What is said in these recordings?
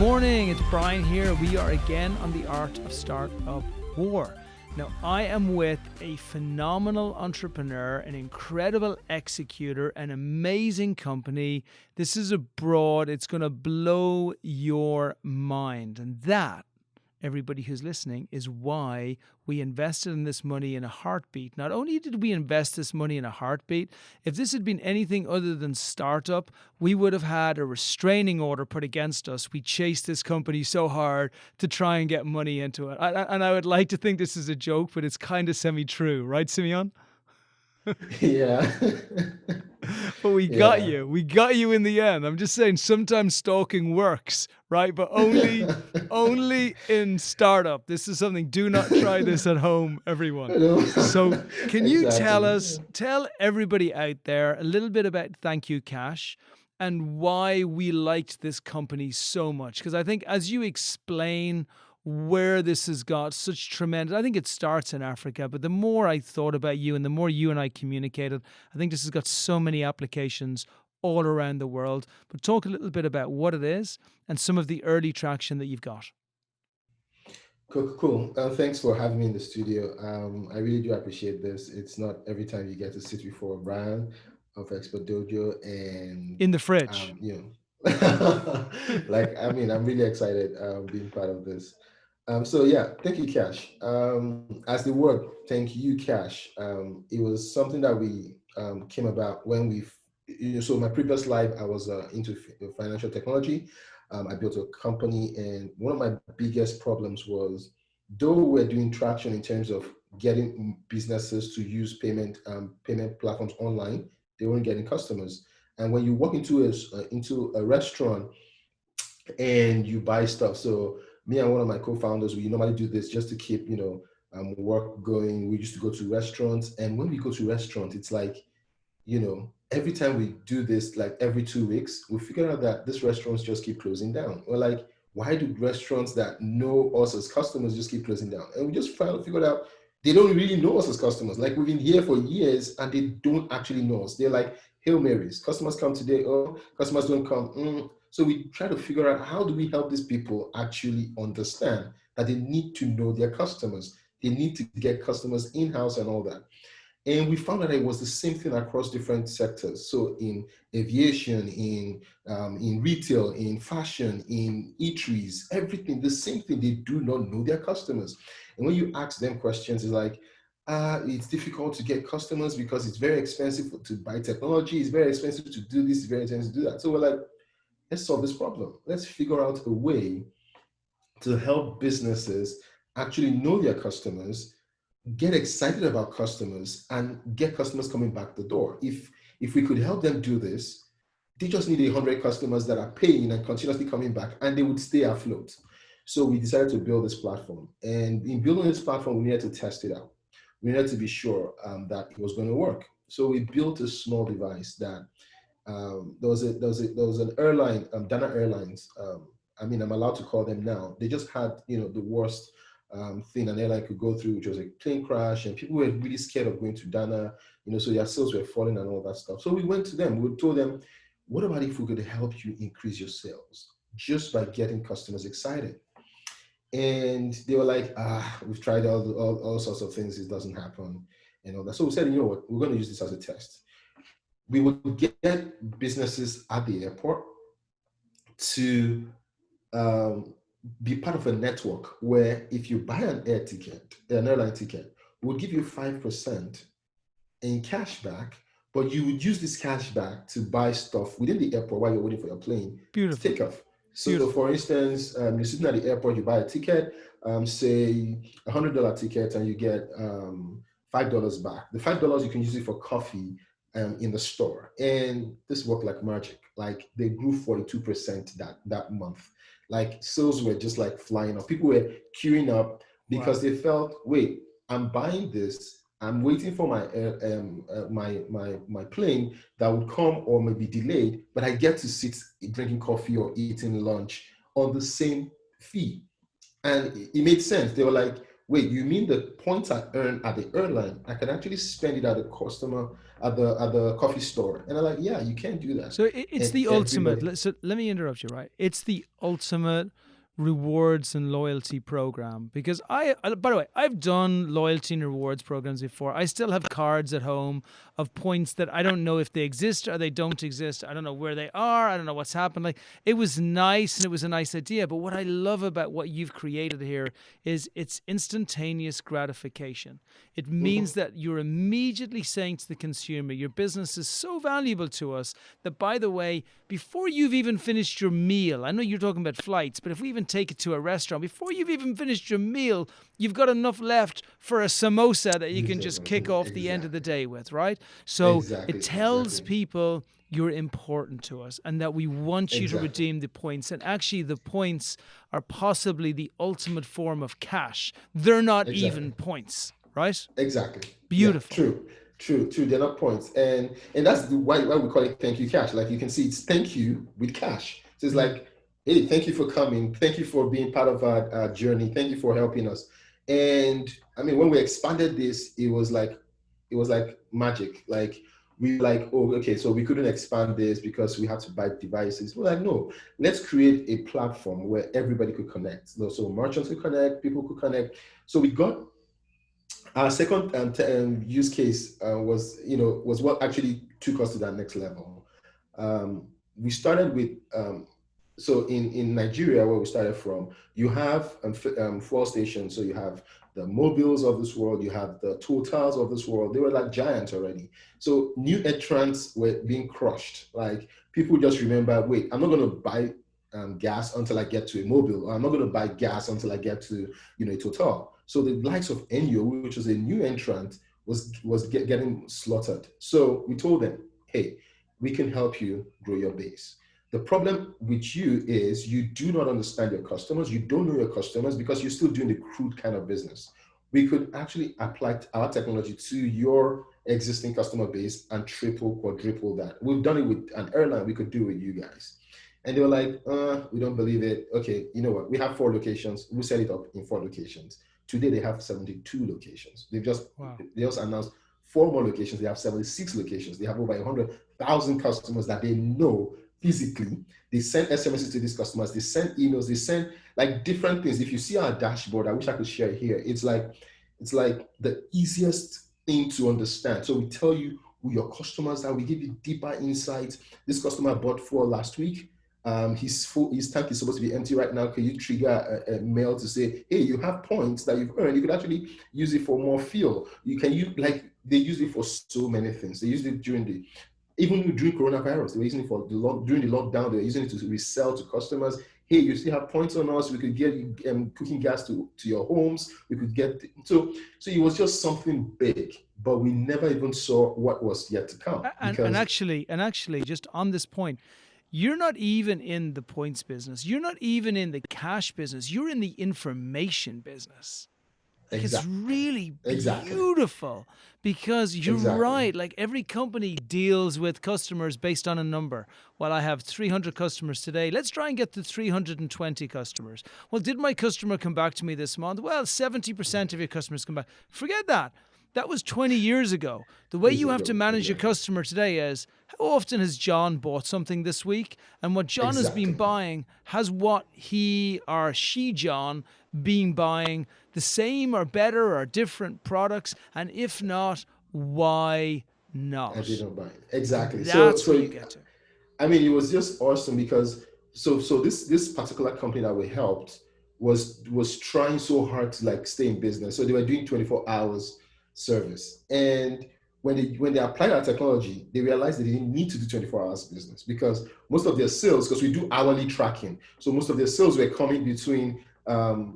morning, it's Brian here. We are again on the Art of Startup War. Now, I am with a phenomenal entrepreneur, an incredible executor, an amazing company. This is abroad. It's going to blow your mind. And that, everybody who's listening, is why we invested in this money in a heartbeat. Not only did we invest this money in a heartbeat, if this had been anything other than startup, we would have had a restraining order put against us. We chased this company so hard to try and get money into it. And I would like to think this is a joke, but it's kind of semi-true, right, Simeon? Yeah. But we got Yeah. you. We got you in the end. I'm just saying sometimes stalking works, right? But only in startup. This is something, do not try this at home, everyone. I know. So can you Exactly. tell everybody out there a little bit about ThankUCash and why we liked this company so much? Because I think as you explain where this has got such tremendous, I think it starts in Africa, but the more I thought about you and the more you and I communicated, I think this has got so many applications all around the world. But talk a little bit about what it is and some of the early traction that you've got. Cool. Thanks for having me in the studio. I really do appreciate this. It's not every time you get to sit before Brian of Expert Dojo, and In the fridge. um, you I'm really excited being part of this. So yeah, thank you, Cash. As the word thank you, Cash, it was something that we came about when so my previous life, I was into financial technology. I built a company, and one of my biggest problems was, though we're doing traction in terms of getting businesses to use payment platforms online, they weren't getting customers. And when you walk into a restaurant and you buy stuff. So me and one of my co-founders, we normally do this just to keep, work going. We used to go to restaurants, and when we go to restaurants, it's like, every time we do this, like every 2 weeks, we figure out that these restaurants just keep closing down. We're like, why do restaurants that know us as customers just keep closing down? And we just finally figured out they don't really know us as customers. Like, we've been here for years and they don't actually know us. They're like Hail Marys. Customers come today, oh, customers don't come. So we try to figure out, how do we help these people actually understand that they need to know their customers. They need to get customers in-house and all that. And we found that it was the same thing across different sectors. So in aviation, in retail, in fashion, in eateries, everything, the same thing. They do not know their customers. And when you ask them questions, it's like, it's difficult to get customers because it's very expensive to buy technology. It's very expensive to do this. It's very expensive to do that. So we're like, let's solve this problem. Let's figure out a way to help businesses actually know their customers, get excited about customers, and get customers coming back the door. If we could help them do this, they just need 100 customers that are paying and continuously coming back, and they would stay afloat. So we decided to build this platform. And in building this platform, we needed to test it out. We needed to be sure that it was going to work. So we built a small device that there was an airline, Dana Airlines. I'm allowed to call them now. They just had, the worst thing an airline could go through, which was a plane crash, and people were really scared of going to Dana. So their sales were falling and all that stuff. So we went to them. We told them, what about if we could help you increase your sales just by getting customers excited? And they were like, we've tried all sorts of things. It doesn't happen and all that. So we said, you know what, we're going to use this as a test. We would get businesses at the airport to be part of a network where if you buy an airline ticket, we'll give you 5% in cash back, but you would use this cash back to buy stuff within the airport while you're waiting for your plane to Beautiful. take off. So Beautiful. for instance, you're sitting at the airport, you buy a ticket, say $100 ticket, and you get $5 back. The $5 you can use it for coffee in the store. And this worked like magic. Like, they grew 42% that month. Like, sales were just like flying up. People were queuing up because Wow. they felt, wait, I'm buying this. I'm waiting for my plane that would come or maybe delayed, but I get to sit drinking coffee or eating lunch on the same fee. And it made sense. They were like, wait, you mean the points I earn at the airline, I can actually spend it at the customer at the coffee store? And I'm like, yeah, you can do that. So it's And the ultimate. everybody, So let me interrupt you, right? It's the ultimate rewards and loyalty program because by the way, I've done loyalty and rewards programs before. I still have cards at home of points that I don't know if they exist or they don't exist. I don't know where they are. I don't know what's happened. Like, it was nice and it was a nice idea, but what I love about what you've created here is it's instantaneous gratification. It means that you're immediately saying to the consumer, your business is so valuable to us that, by the way, before you've even finished your meal, I know you're talking about flights, but if we even take it to a restaurant, before you've even finished your meal, you've got enough left for a samosa that you can just kick off the end of the day with, right? So it tells exactly, people you're important to us and that we want you to exactly, redeem the points. And actually, the points are possibly the ultimate form of cash. They're not even exactly. points, right? Exactly. Yeah, Beautiful. true. They're not points, and that's why we call it thank you cash. Like you can see, it's thank you with cash. So it's Mm. like, hey, thank you for coming, thank you for being part of our journey, thank you for helping us. And I mean, when we expanded this, it was like magic. Like we were like, oh, okay, so we couldn't expand this because we had to buy devices. We're like, no, let's create a platform where everybody could connect. So merchants could connect, people could connect. So we got our second use case was what actually took us to that next level. We started with so in Nigeria, where we started from, you have fuel stations. So you have the mobiles of this world, you have the totals of this world. They were like giants already. So new entrants were being crushed. Like people just remember, wait, I'm not going to buy gas until I get to a mobile, or I'm not going to buy gas until I get to a total. So the likes of Enyo, which was a new entrant, getting slaughtered. So we told them, hey, we can help you grow your base. The problem with you is you do not understand your customers. You don't know your customers because you're still doing the crude kind of business. We could actually apply our technology to your existing customer base and triple, quadruple that. We've done it with an airline. We could do it with you guys. And they were like, we don't believe it. Okay, you know what? We have 4 locations. We set it up in 4 locations. Today they have 72 locations. Wow. They just announced 4 more locations. They have 76 locations. They have over 100,000 customers that they know physically. They send SMSs to these customers. They send emails. They send like different things. If you see our dashboard, I wish I could share it here. It's like the easiest thing to understand. So we tell you who your customers are. We give you deeper insights. This customer bought fuel last week. His tank is supposed to be empty right now. Can you trigger a mail to say, hey, you have points that you've earned? You could actually use it for more fuel. You can use like they use it for so many things. They used it even during coronavirus. They were using it for during the lockdown. They were using it to resell to customers. Hey, you still have points on us. We could get you cooking gas to your homes. We could get so it was just something big, but we never even saw what was yet to come And because actually, just on this point, you're not even in the points business. You're not even in the cash business. You're in the information business. Like, it's really exactly, beautiful because you're exactly. right. Like, every company deals with customers based on a number. Well, I have 300 customers today. Let's try and get to 320 customers. Well, did my customer come back to me this month? Well, 70% of your customers come back. Forget that. That was 20 years ago. The way Years you have to ago, manage your exactly, customer today is, how often has John bought something this week? And what John has been exactly. buying, has what he or she, John, been buying the same or better or different products? And if not, why I not? didn't buy it. Exactly. And So that's where so you get to. I mean, it was just awesome because this particular company that we helped was trying so hard to like stay in business. So they were doing 24 hours service, and when they applied our technology, they realized they didn't need to do 24 hours business because most of their sales, because we do hourly tracking, so most of their sales were coming between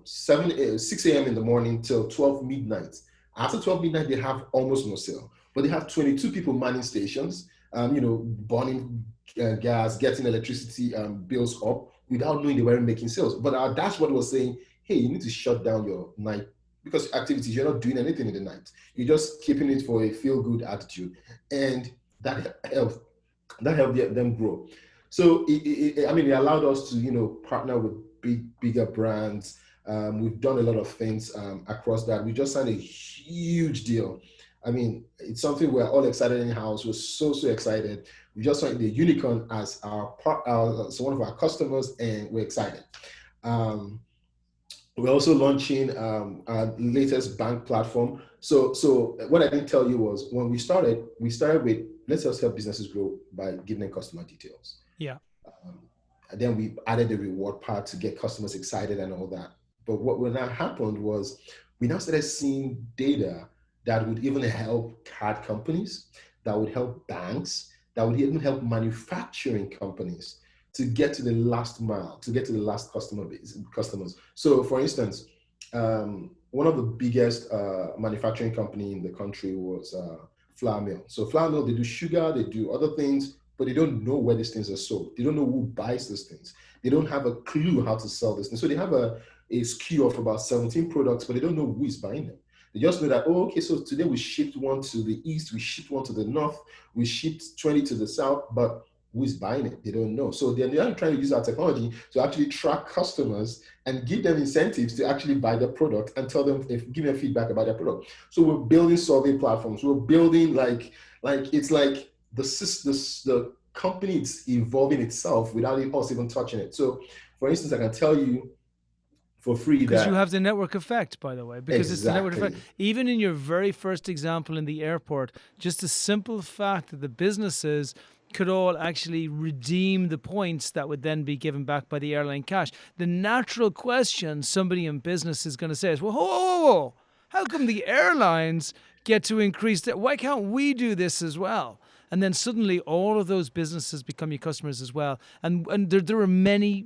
6 a.m. in the morning till 12 midnight. After 12 midnight, they have almost no sale, but they have 22 people manning stations, burning gas, getting electricity bills up without knowing they weren't making sales. But our dashboard was saying, hey, you need to shut down your night because activities, you're not doing anything in the night. You're just keeping it for a feel good attitude. And that helped them grow. So I mean, it allowed us to partner with bigger brands. We've done a lot of things across that. We just signed a huge deal. I mean, it's something we're all excited in house. We're so excited. We just signed the Unicorn as so one of our customers, and we're excited. Um, we're also launching our latest bank platform. So what I didn't tell you was when we started with let's just help businesses grow by giving them customer details. Yeah. Um, and then we added the reward part to get customers excited and all that. But what now happened was we now started seeing data that would even help card companies, that would help banks, that would even help manufacturing companies to get to the last mile, to get to the last customers. So, for instance, one of the biggest manufacturing company in the country was Flour Mill. So, Flour Mill, they do sugar, they do other things, but they don't know where these things are sold. They don't know who buys these things. They don't have a clue how to sell this thing. So, they have a SKU of about 17 products, but they don't know who is buying them. They just know that, oh, okay, so today we shipped one to the east, we shipped one to the north, we shipped 20 to the south, but who is buying it? They don't know. So they're trying to use our technology to actually track customers and give them incentives to actually buy the product and tell them, give them feedback about their product. So we're building survey platforms. We're building it's like the company is evolving itself without us even touching it. So for instance, I can tell you for free because that you have the network effect, by the way, because it's the network effect. exactly. Even in your very first example in the airport, just the simple fact that the businesses could all actually redeem the points that would then be given back by the airline cash. The natural question somebody in business is going to say is, well, whoa, how come the airlines get to increase that? Why can't we do this as well? And then suddenly all of those businesses become your customers as well. And there are many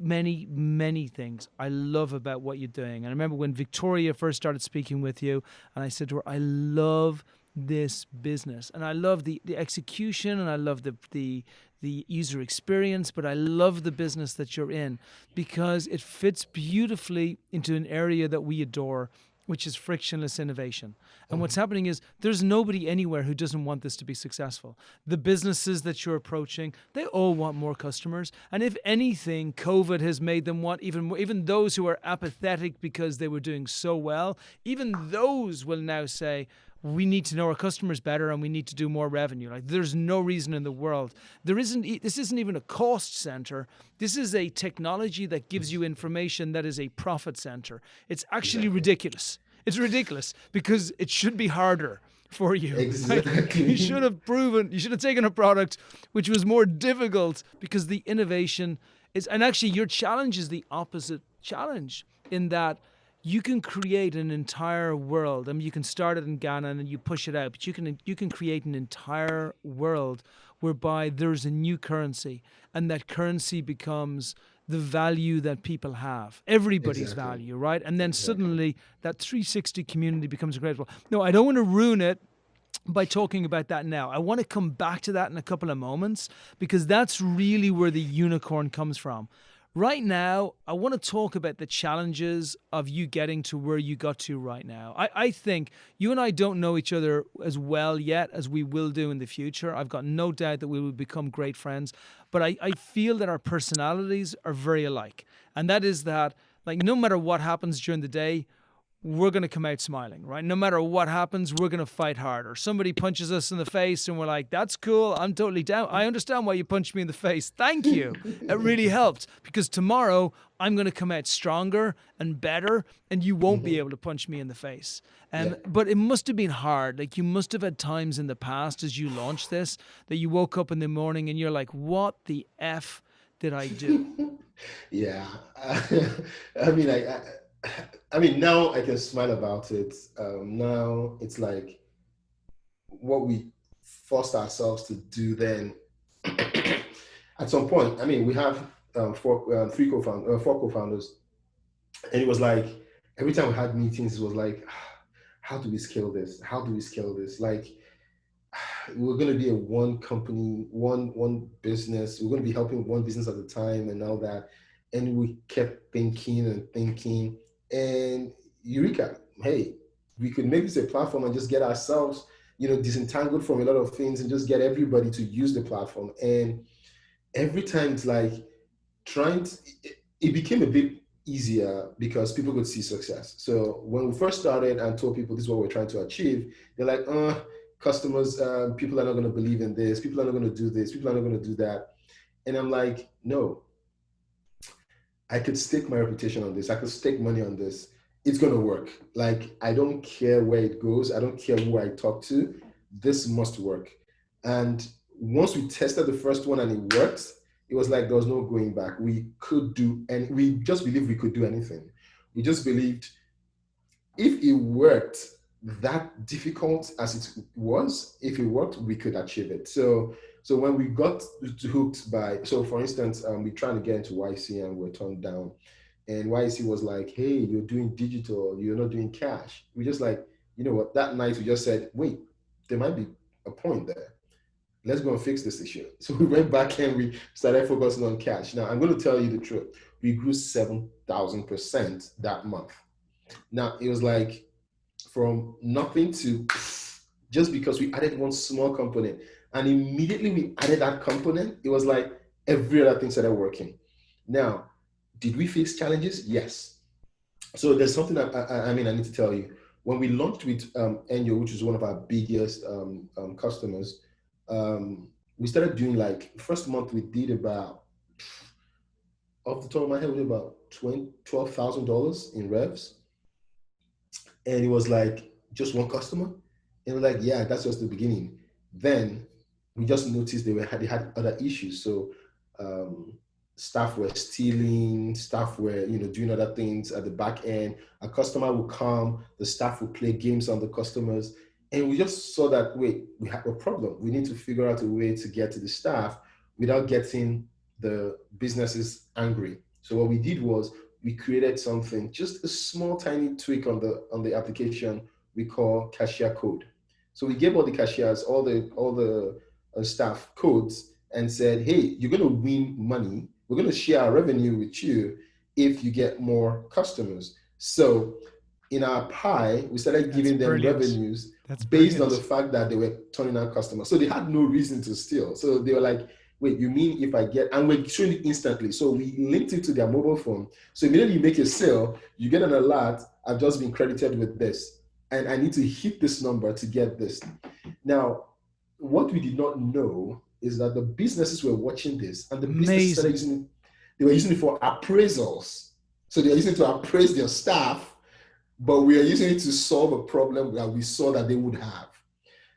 things I love about what you're doing. And I remember when Victoria first started speaking with you, and I said to her, I love this business, and I love the execution, and I love the user experience, but I love the business that you're in because it fits beautifully into an area that we adore, which is frictionless innovation. And what's happening is there's nobody anywhere who doesn't want this to be successful. The businesses that you're approaching, they all want more customers. And if anything, COVID has made them want even more. Even those who are apathetic because they were doing so well, even those will now say, we need to know our customers better and we need to do more revenue. Like, there's no reason in the world. This isn't even a cost center. This is a technology that gives you information that is a profit center. It's actually ridiculous. It's ridiculous because it should be harder for you. Exactly. Like, you should have taken a product which was more difficult because the innovation is, and actually your challenge is the opposite challenge in that you can create an entire world. I mean, you can start it in Ghana and then you push it out, but you can create an entire world whereby there's a new currency, and that currency becomes the value that people have, everybody's Exactly. value, right? And then Exactly. suddenly that 360 community becomes incredible. No, I don't want to ruin it by talking about that now. I want to come back to that in a couple of moments because that's really where the unicorn comes from. Right now, I want to talk about the challenges of you getting to where you got to right now. I think you and I don't know each other as well yet as we will do in the future. I've got no doubt that we will become great friends, but I feel that our personalities are very alike. And that is that, like, no matter what happens during the day, we're going to come out smiling, right? No matter what happens, we're going to fight harder. Somebody punches us in the face and we're like, that's cool. I'm totally down. I understand why you punched me in the face. Thank you. It really helped because tomorrow I'm going to come out stronger and better and you won't be able to punch me in the face. Yeah. But it must have been hard. Like, you must have had times in the past as you launched this that you woke up in the morning and you're like, what the F did I do? Yeah. I mean, I mean, now I can smile about it. Now it's like what we forced ourselves to do then. At some point, I mean, we have four co-founders, and it was like every time we had meetings, it was like, how do we scale this? How do we scale this? Like, we're going to be a one company, one business. We're going to be helping one business at a time and all that. And we kept thinking and thinking, and Eureka, hey, we could make this a platform and just get ourselves, disentangled from a lot of things and just get everybody to use the platform. And every time it's like it became a bit easier because people could see success. So when we first started and told people this is what we're trying to achieve, they're like, customers, people are not going to believe in this. People are not going to do this. People are not going to do that. And I'm like, no, I could stake my reputation on this. I could stake money on this. It's going to work. Like, I don't care where it goes. I don't care who I talk to. This must work. And once we tested the first one and it worked, it was like there was no going back. We could do, and we just believed we could do anything. We just believed if it worked, that difficult as it was, if it worked, we could achieve it. So when we got hooked by, so for instance, we tried to get into YC and we're turned down. And YC was like, hey, you're doing digital, you're not doing cash. We just like, you know what, that night we just said, wait, there might be a point there. Let's go and fix this issue. So we went back and we started focusing on cash. Now I'm going to tell you the truth. We grew 7,000% that month. Now it was like from nothing to just because we added one small component. And immediately we added that component, it was like every other thing started working. Now, did we face challenges? Yes. So there's something that I need to tell you. When we launched with Enyo, which is one of our biggest customers, we started doing like, first month we did about, off the top of my head, we did about $12,000 in revs. And it was like just one customer. And we're like, yeah, that's just the beginning. Then we just noticed they had other issues. So staff were stealing, staff were doing other things at the back end. A customer would come, the staff would play games on the customers, and we just saw that wait, we have a problem. We need to figure out a way to get to the staff without getting the businesses angry. So what we did was we created something, just a small tiny tweak on the application we call cashier code. So we gave all the cashiers all the staff codes and said, hey, you're going to win money. We're going to share our revenue with you if you get more customers. So in our pie, we started giving them revenues based on the fact that they were turning out customers. So they had no reason to steal. So they were like, wait, you mean if I get, and we're showing it instantly. So we linked it to their mobile phone. So immediately you make a sale, you get an alert, I've just been credited with this. And I need to hit this number to get this. Now, what we did not know is that the businesses were watching this, and the businesses started using it. They were using it for appraisals. So they are using it to appraise their staff, but we are using it to solve a problem that we saw that they would have.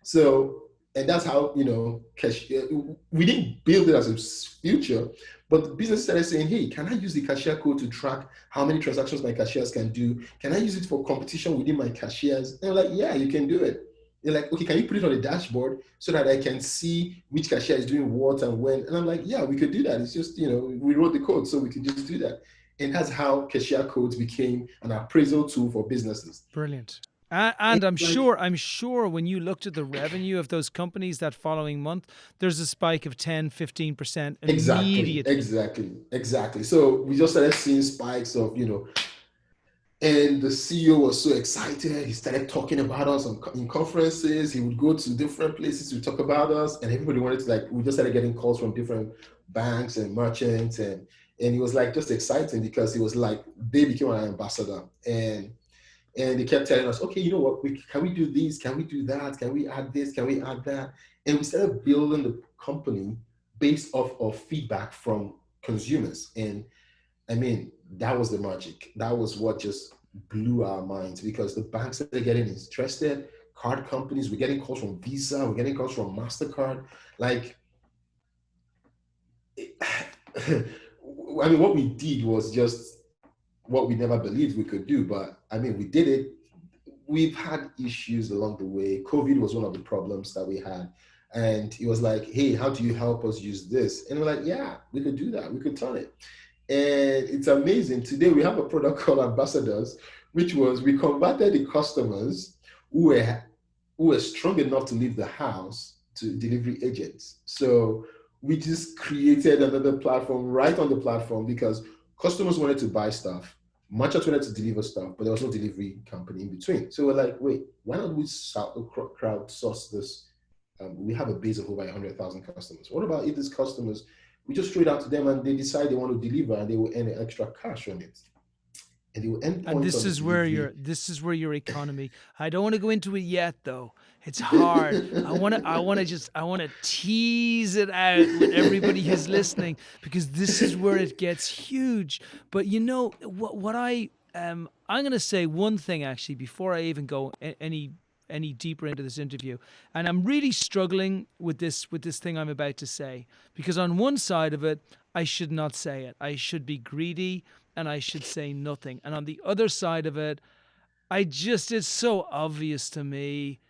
So, and that's how, cashier, we didn't build it as a future, but the business started saying, hey, can I use the cashier code to track how many transactions my cashiers can do? Can I use it for competition within my cashiers? And they're like, yeah, you can do it. They're like, okay, can you put it on the dashboard so that I can see which cashier is doing what and when? And I'm like, yeah, we could do that. It's just, we wrote the code, so we could just do that. And that's how cashier codes became an appraisal tool for businesses. Brilliant. And I'm sure when you looked at the revenue of those companies that following month, there's a spike of 10, 15% immediately. Exactly. So we just started seeing spikes of, and the CEO was so excited. He started talking about us in conferences. He would go to different places to talk about us, and everybody wanted to we just started getting calls from different banks and merchants, and he was like just exciting because he was like, they became an ambassador. And they kept telling us, okay, you know what, can we do this? Can we do that? Can we add this? Can we add that? And we started building the company based off of feedback from consumers. And I mean, that was the magic. That was what just blew our minds, because the banks are getting interested, card companies, we're getting calls from Visa, we're getting calls from MasterCard. What we did was just what we never believed we could do, but we did it. We've had issues along the way. COVID was one of the problems that we had. And it was like, hey, how do you help us use this? And we're like, yeah, we could do that. We could turn it. And it's amazing. Today we have a product called Ambassadors, which was we converted the customers who were strong enough to leave the house to delivery agents. So we just created another platform right on the platform because customers wanted to buy stuff, merchants wanted to deliver stuff, but there was no delivery company in between. So we're like, wait, why not we crowdsource this? We have a base of over 100,000 customers. What about if these customers, we just throw it out to them and they decide they want to deliver and they will earn extra cash on it? and the And endpoint of the delivery. this is where your economy. I don't want to go into it yet though. It's hard. I want to tease it out with everybody who's listening because this is where it gets huge. But you know what I'm going to say one thing actually before I even go any deeper into this interview. And I'm really struggling with this thing I'm about to say because on one side of it, I should not say it. I should be greedy and I should say nothing. And on the other side of it, it's so obvious to me.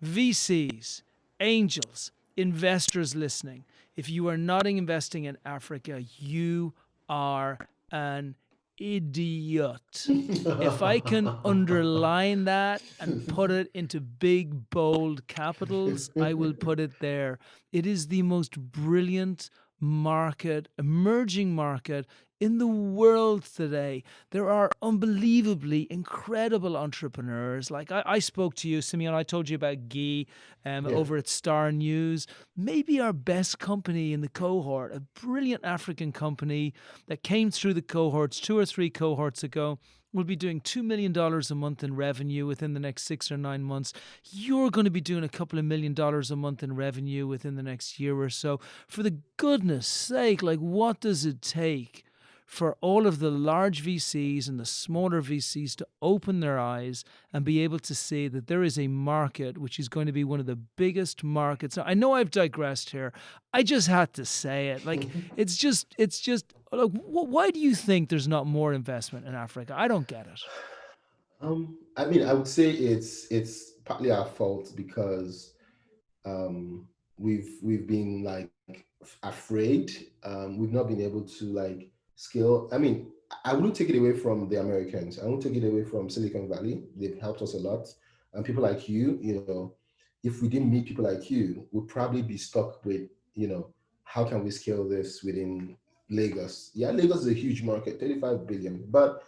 VCs, angels, investors listening. If you are not investing in Africa, you are an idiot. If I can underline that and put it into big, bold capitals, I will put it there. It is the most brilliant market, emerging market in the world today. There are unbelievably incredible entrepreneurs. Like I spoke to you, Simeon, I told you about Guy Yeah. over at Star News. Maybe our best company in the cohort, a brilliant African company that came through the cohorts 2 or 3 cohorts ago. Will be doing $2 million a month in revenue within the next 6 or 9 months. You're going to be doing a couple of $1 million a month in revenue within the next year or so. For the goodness sake, like what does it take for all of the large VCs and the smaller VCs to open their eyes and be able to see that there is a market which is going to be one of the biggest markets. I know I've digressed here. I just had to say it. Like it's just like why do you think there's not more investment in Africa? I don't get it. I mean, I would say it's partly our fault because we've been like afraid. We've not been able to like scale. I mean, I wouldn't take it away from the Americans. I won't take it away from Silicon Valley. They've helped us a lot. And people like you know, if we didn't meet people like you, we'd probably be stuck with, you know, how can we scale this within Lagos? Yeah, Lagos is a huge market, 35 billion. But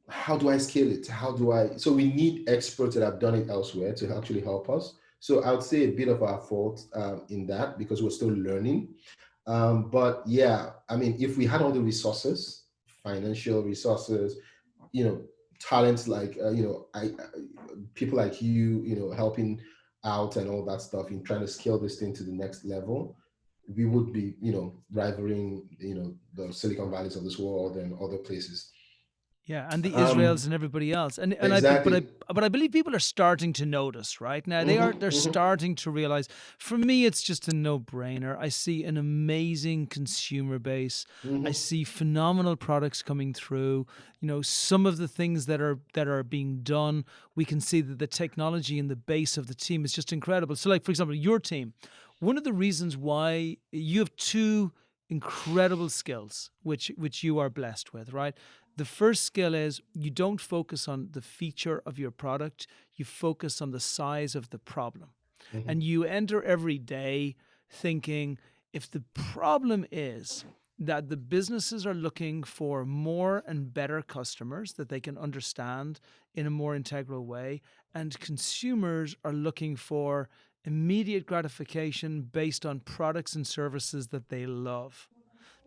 how do I scale it? How do I? So we need experts that have done it elsewhere to actually help us. So I would say a bit of our fault in that because we're still learning. But yeah, I mean, if we had all the resources, financial resources, you know, talents like people like you know, helping out and all that stuff in trying to scale this thing to the next level, we would be, you know, rivaling, you know, the Silicon Valleys of this world and other places. Yeah, and the Israels Um, and everybody else, and exactly. but I believe people are starting to notice right now. They're starting to realize. For me, it's just a no brainer. I see an amazing consumer base. I Hmm. see phenomenal products coming through. You know, some of the things that are being done, we can see that the technology and the base of the team is just incredible. So, like for example, your team. One of the reasons why you have two incredible skills, which you are blessed with, right? The first skill is you don't focus on the feature of your product, you focus on the size of the problem. And Hmm. you enter every day thinking if the problem is that the businesses are looking for more and better customers that they can understand in a more integral way, and consumers are looking for immediate gratification based on products and services that they love,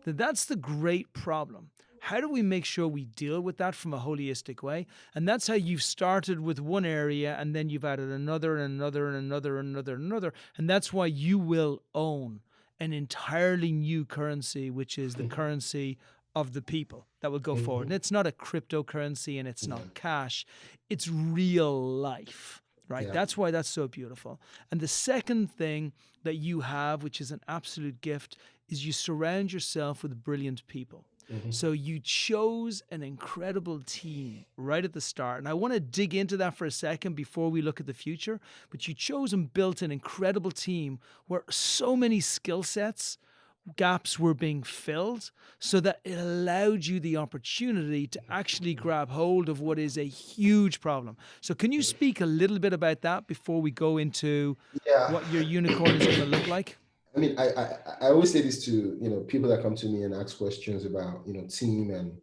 that's the great problem. How do we make sure we deal with that from a holistic way? And that's how you've started with one area and then you've added another and another and another and another and another. And that's why you will own an entirely new currency, which is the currency of the people that will go forward. And Hmm. it's not a cryptocurrency and it's Yeah. not cash, it's real life. Right. Yeah. That's why that's so beautiful. And the second thing that you have, which is an absolute gift, is you surround yourself with brilliant people. Hmm. So you chose an incredible team right at the start. And I want to dig into that for a second before we look at the future. But you chose and built an incredible team where so many skill sets gaps were being filled so that it allowed you the opportunity to actually grab hold of what is a huge problem. So can you speak a little bit about that before we go into Yeah. what your unicorn is going to look like? I mean, I always say this to, you know, people that come to me and ask questions about, you know, team and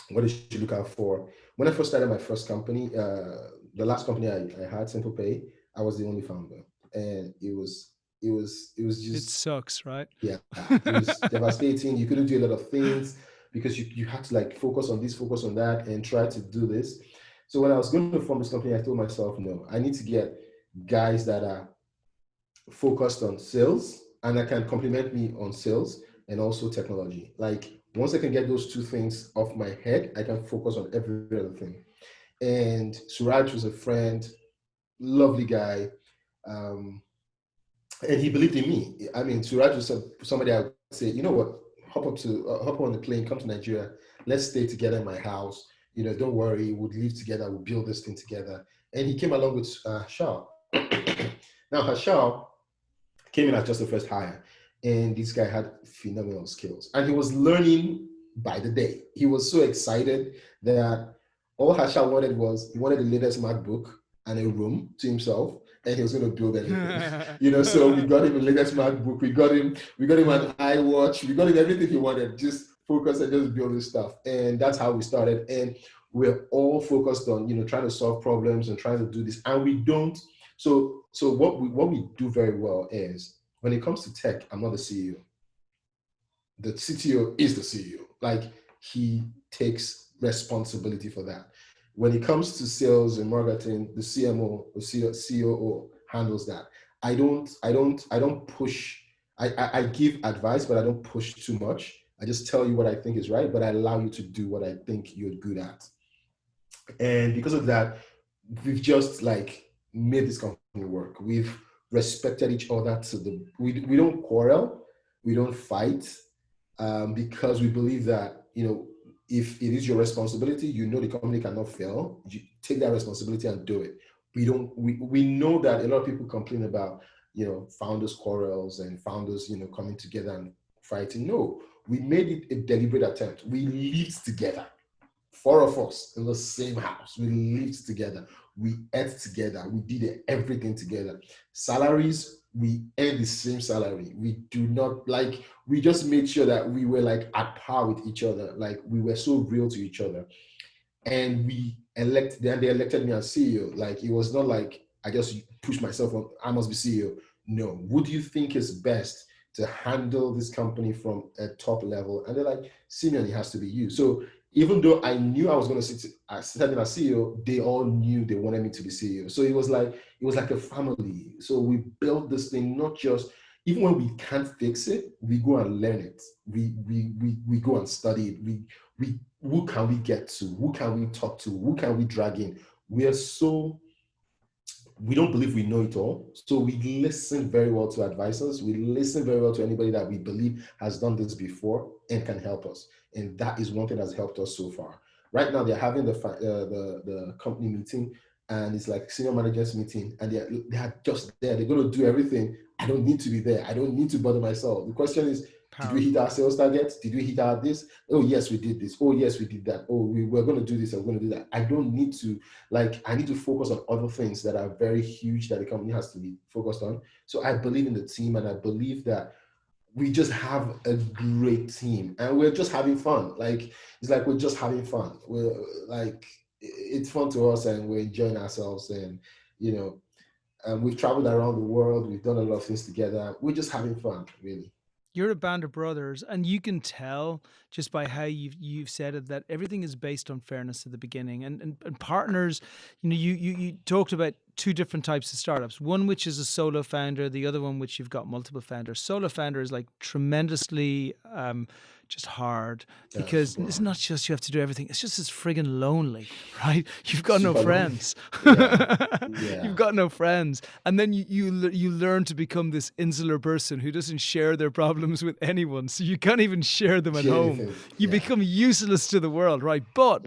what they should look out for. When I first started my first company, the last company I had, Simple Pay, I was the only founder, and it was It just, sucks, right? yeah, it was devastating. You couldn't do a lot of things because you had to like focus on this, focus on that, and try to do this. So when I was going to form this company, I told myself, no, I need to get guys that are focused on sales and that can complement me on sales and also technology. Like once I can get those two things off my head, I can focus on every other thing. And Suraj was a friend, lovely guy. Um, and he believed in me. I mean, Suraj was somebody I would say, you know what, hop on the plane, come to Nigeria, let's stay together in my house. You know, don't worry, we'll live together, we'll build this thing together. And he came along with Hashal. Now Hashal came in as just the first hire, and this guy had phenomenal skills, and he was learning by the day. He was so excited that all Hashal wanted was he wanted the latest MacBook and a room to himself, and he was going to build anything. You know, so we got him the latest MacBook, we got him an iWatch, we got him everything he wanted. Just focus and just build this stuff, and that's how we started. And we're all focused on trying to solve problems and trying to do this, and we don't. So what we do very well is when it comes to tech, I'm not the CEO. The CTO is the CEO. Like he takes responsibility for that. When it comes to sales and marketing, the CMO or COO handles that. I don't push. I give advice, but I don't push too much. I just tell you what I think is right, but I allow you to do what I think you're good at. And because of that, we've just like made this company work. We've respected each other we don't quarrel, we don't fight, because we believe that if it is your responsibility, the company cannot fail. You take that responsibility and do it. We know that a lot of people complain about founders quarrels and founders coming together and fighting. No, we made it a deliberate attempt. We lived together. Four of us in the same house. We lived together. We ate together. We did everything together. Salaries, we earned the same salary. We do not we just made sure that we were like at par with each other. Like we were so real to each other. And they elected me as CEO. Like it was not like I just pushed myself on, I must be CEO. No. What do you think is best to handle this company from a top level? And they're like, Simeon, it has to be you. So even though I knew I was going to sit as CEO, they all knew they wanted me to be CEO. So it was like a family. So we built this thing, not just, even when we can't fix it, we go and learn it. We go and study it. Who can we get to? Who can we talk to? Who can we drag in? We don't believe we know it all. So we listen very well to advisors. We listen very well to anybody that we believe has done this before and can help us. And that is one thing that's helped us so far. Right now, they're having the company meeting, and it's like senior managers meeting, and they are just there. They're going to do everything. I don't need to be there. I don't need to bother myself. The question is, did we hit our sales targets? Did we hit our this? Oh, yes, we did this. Oh, yes, we did that. Oh, we're going to do this and we're going to do that. I don't need to, I need to focus on other things that are very huge that the company has to be focused on. So I believe in the team, and I believe that we just have a great team, and we're just having fun. It's like we're just having fun. We're like, it's fun to us, and we're enjoying ourselves. And, we've traveled around the world. We've done a lot of things together. We're just having fun, really. You're a band of brothers, and you can tell just by how you've said it that everything is based on fairness at the beginning. And partners, you talked about two different types of startups. One which is a solo founder, the other one which you've got multiple founders. Solo founder is like tremendously just hard, because it's not just you have to do everything. It's just as friggin' lonely, right? You've got no friends. Yeah. You've got no friends. And then you learn to become this insular person who doesn't share their problems with anyone. So you can't even share them at home. You become useless to the world, right? But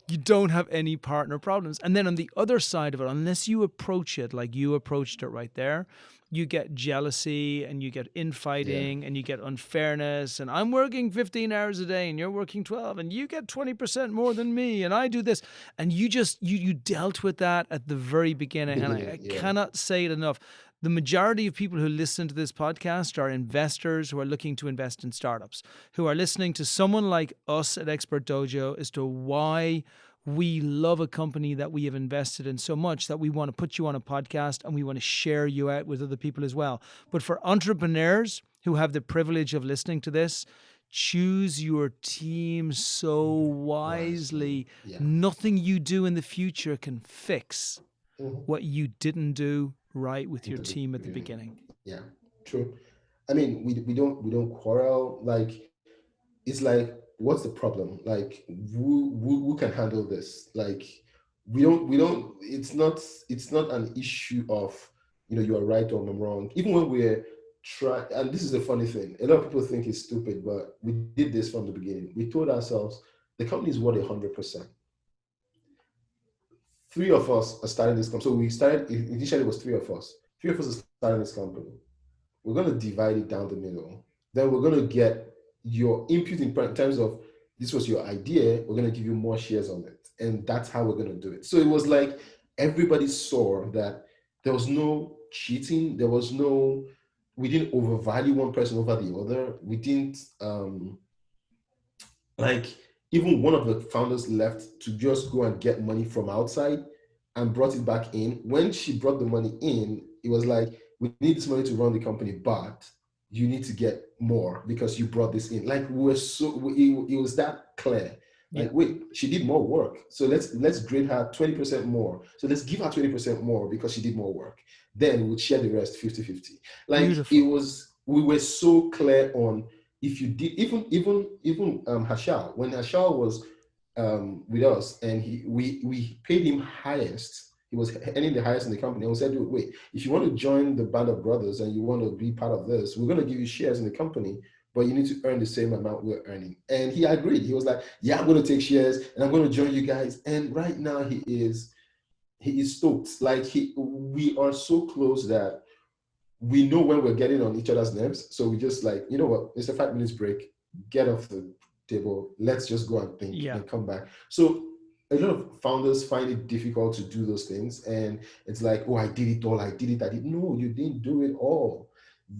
you don't have any partner problems. And then on the other side of it, unless you approach it like you approached it right there, you get jealousy and you get infighting and you get unfairness. And I'm working 15 hours a day and you're working 12 and you get 20% more than me and I do this. And you dealt with that at the very beginning. And I cannot say it enough. The majority of people who listen to this podcast are investors who are looking to invest in startups, who are listening to someone like us at Expert Dojo as to why we love a company that we have invested in so much that we want to put you on a podcast and we want to share you out with other people as well. But for entrepreneurs who have the privilege of listening to this, choose your team so wisely. Yeah. Nothing you do in the future can fix Mhm. what you didn't do right with your Into the team at the beginning. beginning. Yeah, true. I mean, we don't quarrel. Like, it's like, what's the problem? Like, who can handle this? Like, we don't. It's not an issue of, you are right or I'm wrong. Even when we're try, and this is the funny thing. A lot of people think it's stupid, but we did this from the beginning. We told ourselves the company is worth 100%. Three of us are starting this company. So we started, initially it was three of us. Three of us are starting this company. We're going to divide it down the middle. Then we're going to get your input in terms of, this was your idea. We're going to give you more shares on it. And that's how we're going to do it. So it was like everybody saw that there was no cheating. There was no, we didn't overvalue one person over the other. We didn't, like, even one of the founders left to just go and get money from outside and brought it back in. When she brought the money in, it was like, we need this money to run the company, but you need to get more because you brought this in. Like, it was that clear. Yeah. Like, wait, she did more work. So let's grade her 20% more. So let's give her 20% more because she did more work. Then we'll share the rest 50-50. Like, Beautiful. we were so clear on, if you did, even Hashal, when Hashal was with us, and we paid him highest. He was earning the highest in the company. And we said, "Dude, wait, if you want to join the band of brothers and you want to be part of this, we're going to give you shares in the company, but you need to earn the same amount we're earning." And he agreed. He was like, "Yeah, I'm going to take shares and I'm going to join you guys." And right now he is stoked. Like, we are so close that we know when we're getting on each other's nerves. So we just like, you know what, it's a 5 minutes break, get off the table, let's just go and think Yeah. and come back. So a lot of founders find it difficult to do those things. And it's like, oh, I did it all, I did. No, you didn't do it all.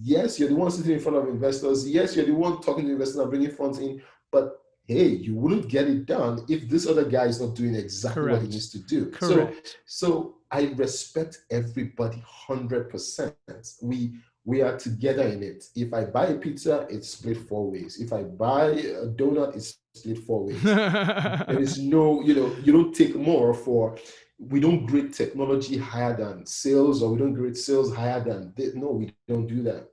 Yes, you're the one sitting in front of investors. Yes, you're the one talking to investors and bringing funds in. But hey, you wouldn't get it done if this other guy is not doing exactly what he Correct. needs to do. Correct. So I respect everybody 100%. We are together in it. If I buy a pizza, it's split four ways. If I buy a donut, it's split four ways. There is no, you don't take more for, we don't grade technology higher than sales, or we don't grade sales higher than this. No, we don't do that.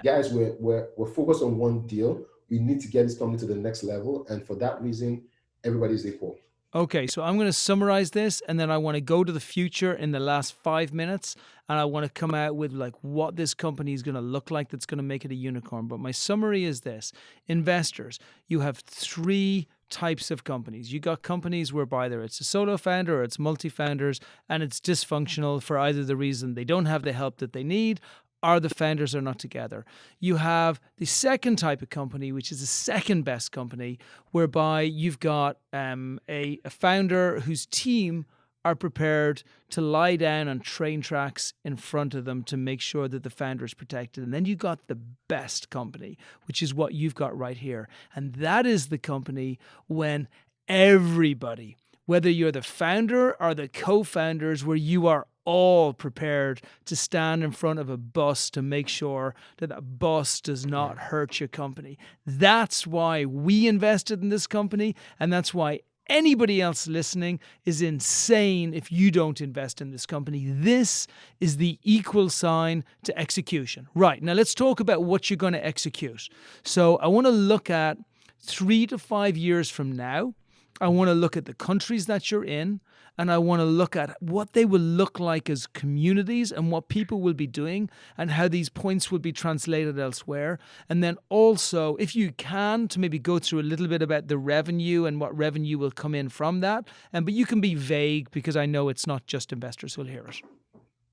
Guys, we're focused on one deal. We need to get this company to the next level. And for that reason, everybody's equal. Okay, so I'm going to summarize this, and then I want to go to the future in the last 5 minutes, and I want to come out with like what this company is going to look like that's going to make it a unicorn. But my summary is this: investors, you have three types of companies. You got companies whereby either it's a solo founder or it's multi-founders, and it's dysfunctional for either the reason they don't have the help that they need, or the founders are not together. You have the second type of company, which is the second best company, whereby you've got a founder whose team are prepared to lie down on train tracks in front of them to make sure that the founder is protected. And then you got the best company, which is what you've got right here. And that is the company when everybody, whether you're the founder or the co-founders, where you are all prepared to stand in front of a bus to make sure that that bus does not hurt your company. That's why we invested in this company, and that's why anybody else listening is insane if you don't invest in this company. This is the equal sign to execution. Right, now let's talk about what you're going to execute. So I want to look at 3 to 5 years from now. I want to look at the countries that you're in, and I want to look at what they will look like as communities and what people will be doing and how these points will be translated elsewhere. And then also, if you can, to maybe go through a little bit about the revenue and what revenue will come in from that. But you can be vague because I know it's not just investors who'll hear it.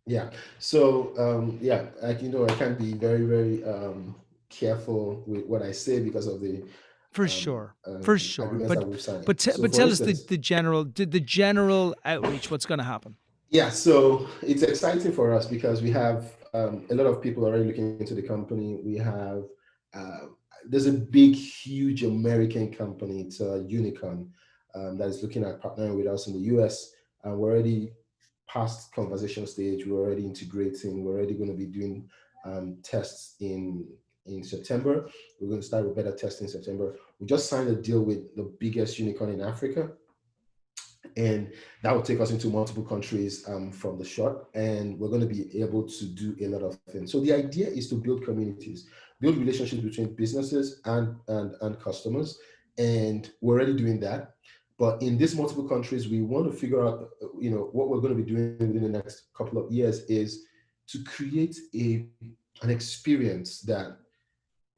Yeah. So I can't be very, very careful with what I say because of the For sure, for sure. agreements that we've signed. But So, for tell us instance, the general outreach. What's going to happen? yeah, so it's exciting for us because we have a lot of people already looking into the company. We have uh, there's a big, huge American company. It's a unicorn that is looking at partnering with us in the US, and we're already past conversation stage. We're already integrating. We're already going to be doing tests in in September. We're going to start with beta testing in September. We just signed a deal with the biggest unicorn in Africa, and that will take us into multiple countries from the shot, and we're going to be able to do a lot of things. So the idea is to build communities, build relationships between businesses and customers, and we're already doing that. But in these multiple countries, we want to figure out, what we're going to be doing within the next couple of years is to create an experience that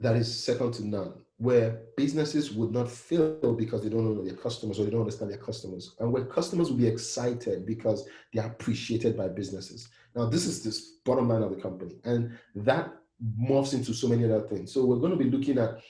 is second to none, where businesses would not fail because they don't know their customers or they don't understand their customers, and where customers will be excited because they are appreciated by businesses. Now, this is this bottom line of the company, and that morphs into so many other things. So we're going to be looking at,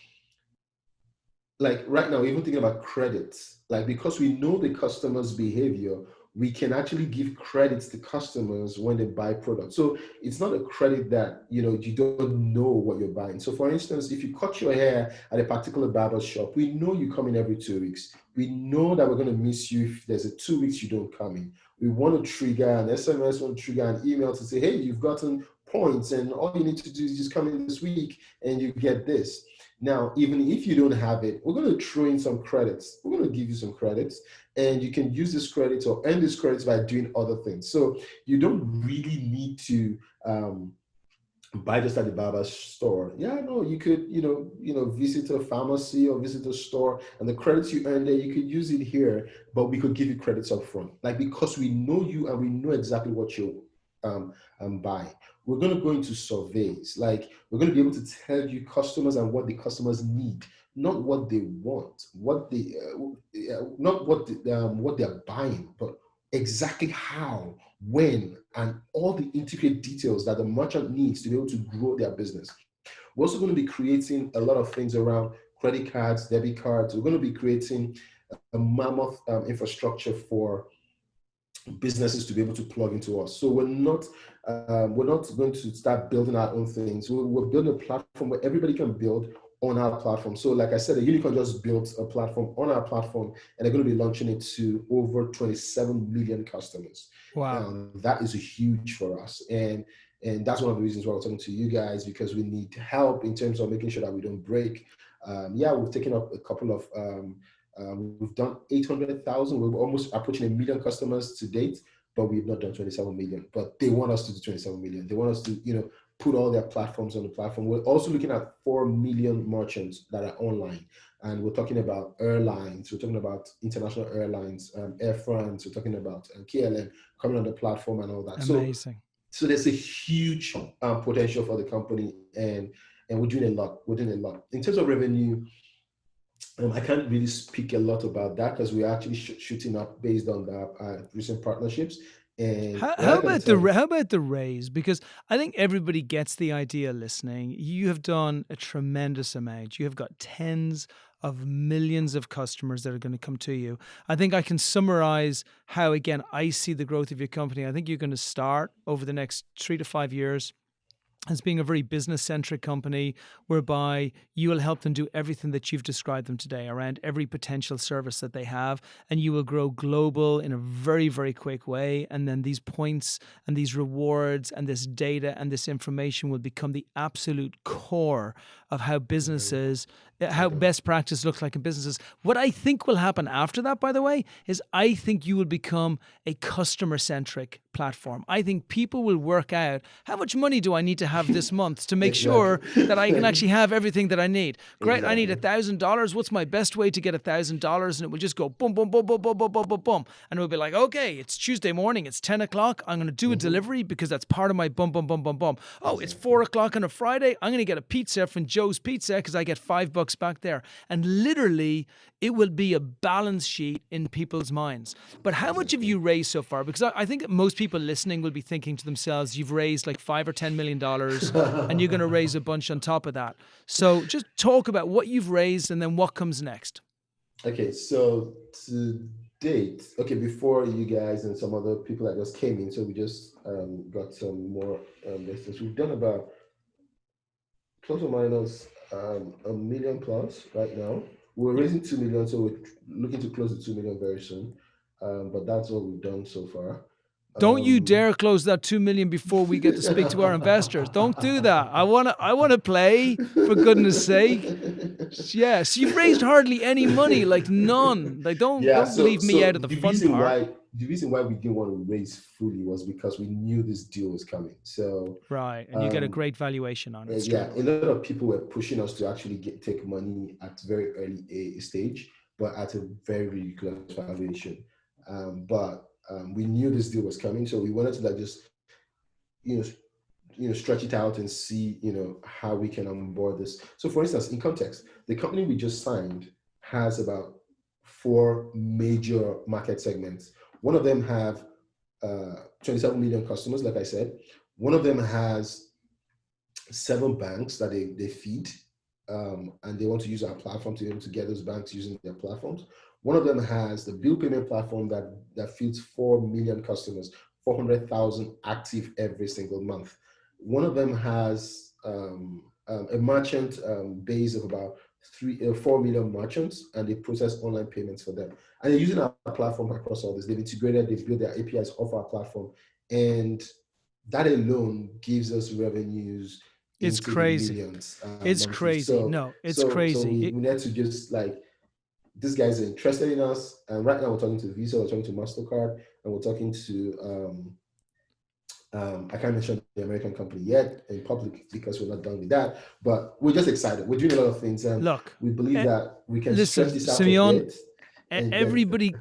like right now, even thinking about credits, like because we know the customer's behavior, we can actually give credits to customers when they buy products. So it's not a credit that, you don't know what you're buying. So for instance, if you cut your hair at a particular barber shop, we know you come in every 2 weeks. We know that we're going to miss you if there's a 2 weeks you don't come in. We want to trigger an SMS, want to trigger an email to say, hey, you've gotten points and all you need to do is just come in this week and you get this. Now, even if you don't have it, we're going to throw in some credits. We're going to give you some credits, and you can use this credits or earn these credits by doing other things. So you don't really need to buy just at the barber store. Yeah, no, you could, visit a pharmacy or visit a store, and the credits you earn there, you could use it here, but we could give you credits up front, like because we know you and we know exactly what you're buying. We're going to go into surveys. Like we're going to be able to tell you customers and what the customers need, not what they want, not what they're buying, but exactly how, when, and all the intricate details that the merchant needs to be able to grow their business. We're also going to be creating a lot of things around credit cards, debit cards. We're going to be creating a mammoth infrastructure for businesses to be able to plug into us. So we're not going to start building our own things. We're building a platform where everybody can build on our platform. So like I said, a unicorn just built a platform on our platform, and they're going to be launching it to over 27 million customers. Wow. That is a huge for us. And that's one of the reasons why we're talking to you guys, because we need help in terms of making sure that we don't break. We've taken up a couple of we've done 800,000. We're almost approaching 1 million customers to date, but we've not done 27 million. But they want us to do 27 million. They want us to, put all their platforms on the platform. We're also looking at 4 million merchants that are online. And we're talking about airlines. We're talking about international airlines, Air France. We're talking about KLM coming on the platform and all that. Amazing. So there's a huge potential for the company, and we're doing a lot. We're doing a lot. In terms of revenue, I can't really speak a lot about that because we're actually shooting up based on the recent partnerships. And how about the raise? Because I think everybody gets the idea listening. You have done a tremendous amount. You have got tens of millions of customers that are going to come to you. I think I can summarize how, again, I see the growth of your company. I think you're going to start over the next 3 to 5 years as being a very business-centric company whereby you will help them do everything that you've described them today around every potential service that they have, and you will grow global in a very, very quick way. And then these points and these rewards and this data and this information will become the absolute core of how businesses, how best practice looks like in businesses. What I think will happen after that, by the way, is I think you will become a customer-centric platform. I think people will work out how much money do I need to have this month to make sure that I can actually have everything that I need. Great, I need $1,000. What's my best way to get $1,000? And it will just go boom, boom, boom, boom, boom, boom, boom, boom, boom. And it will be like, okay, it's Tuesday morning. It's 10 o'clock. I'm going to do a delivery because that's part of my boom, boom, boom, boom, boom. Oh, it's 4 o'clock on a Friday. I'm going to get a pizza from Joe's Pizza because I get $5 back there. And literally, it will be a balance sheet in people's minds. But how much have you raised so far? Because I think most people listening will be thinking to themselves, you've raised like $5 or $10 million and you're going to raise a bunch on top of that. So just talk about what you've raised and then what comes next. Okay, so to date, before you guys and some other people that just came in, so we just got some more listings. We've done about plus or minus a million plus right now. We're raising 2 million, so we're looking to close the 2 million very soon. But that's what we've done so far. Don't you dare close that 2 million before we get to speak to our investors. Don't do that. I want to play, for goodness sake. Yeah, so you've raised hardly any money, like none. Like Yeah, don't so leave me out of the fun part. the reason why we didn't want to raise fully was because we knew this deal was coming. So Right, and you get a great valuation on it straight yeah, a away. lot of people were pushing us to actually take money at very early stage, but at a very ridiculous valuation. But we knew this deal was coming, so we wanted to like just you know stretch it out and see how we can onboard this. So for instance, in context, the company we just signed has about 4 major market segments. One of them have 27 million customers, like I said. One of them has 7 banks that they feed, and they want to use our platform to be able to get those banks using their platforms. One of them has the bill payment platform that feeds 4 million customers, 400,000 active every single month. One of them has a merchant base of about 4 million merchants, and they process online payments for them. And they're using our platform across all this. They've integrated, they've built their APIs off our platform, and that alone gives us revenues It's into the crazy. millions It's monthly. crazy. No, it's So crazy. we need to just like, these guys are interested in us, and right now we're talking to Visa, we're talking to MasterCard, and we're talking to I can't mention the American company yet in public because we're not done with that, but we're just excited. We're doing a lot of things, and Look, we believe that we can stretch listen, this out a Simeon, bit and get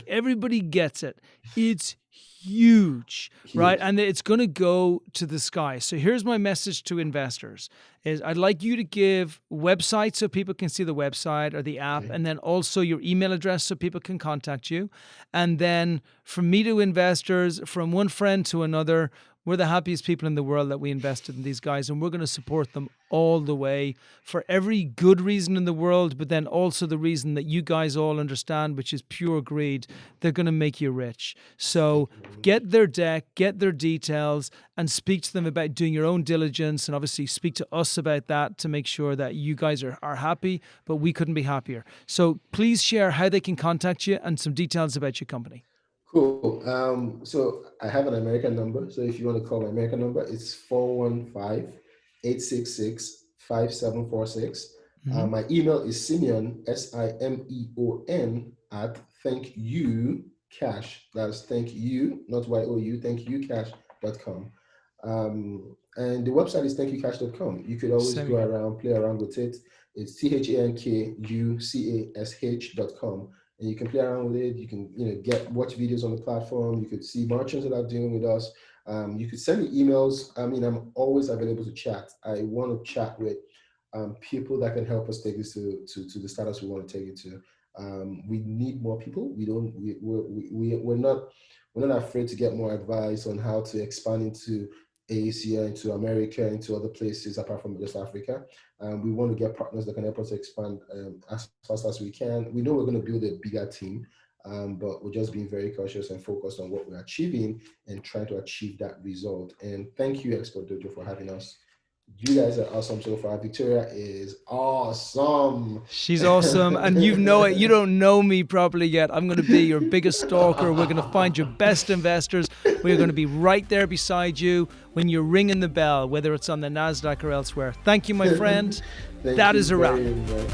everybody gets it. It's huge, right? huge. And it's going to go to the sky. So here's my message to investors is I'd like you to give websites so people can see the website or the app, Okay. and then also your email address so people can contact you. And then from me to investors, from one friend to another, we're the happiest people in the world that we invested in these guys, and we're going to support them all the way for every good reason in the world, but then also the reason that you guys all understand, which is pure greed. They're going to make you rich. So get their deck, get their details, and speak to them about doing your own diligence, and obviously speak to us about that to make sure that you guys are happy, but we couldn't be happier. So please share how they can contact you and some details about your company. Cool. So I have an American number. So if you want to call my American number, it's 415-866-5746. Mm-hmm. My email is Simeon, Simeon at ThankUCash. That's thank you, not YOU, ThankUCash.com. And the website is thankucash.com. You could always Same go here. around, play around with it. It's ThankUcash.com, and you can play around with it. You can watch videos on the platform. You could see merchants that are dealing with us. You could send me emails. I mean, I'm always available to chat. I want to chat with people that can help us take this to the status we want to take it to. We need more people. We're not afraid to get more advice on how to expand into Asia, into America, into other places apart from just Africa. We want to get partners that can help us expand as fast as we can. We know we're going to build a bigger team, but we're just being very cautious and focused on what we're achieving and trying to achieve that result. And thank you, Expert Dojo, for having us. You guys are awesome so far. Victoria is awesome. She's awesome. And you know it. You don't know me properly yet. I'm going to be your biggest stalker. We're going to find your best investors. We're going to be right there beside you when you're ringing the bell, whether it's on the NASDAQ or elsewhere. Thank you, my friend. That is a wrap. Very much.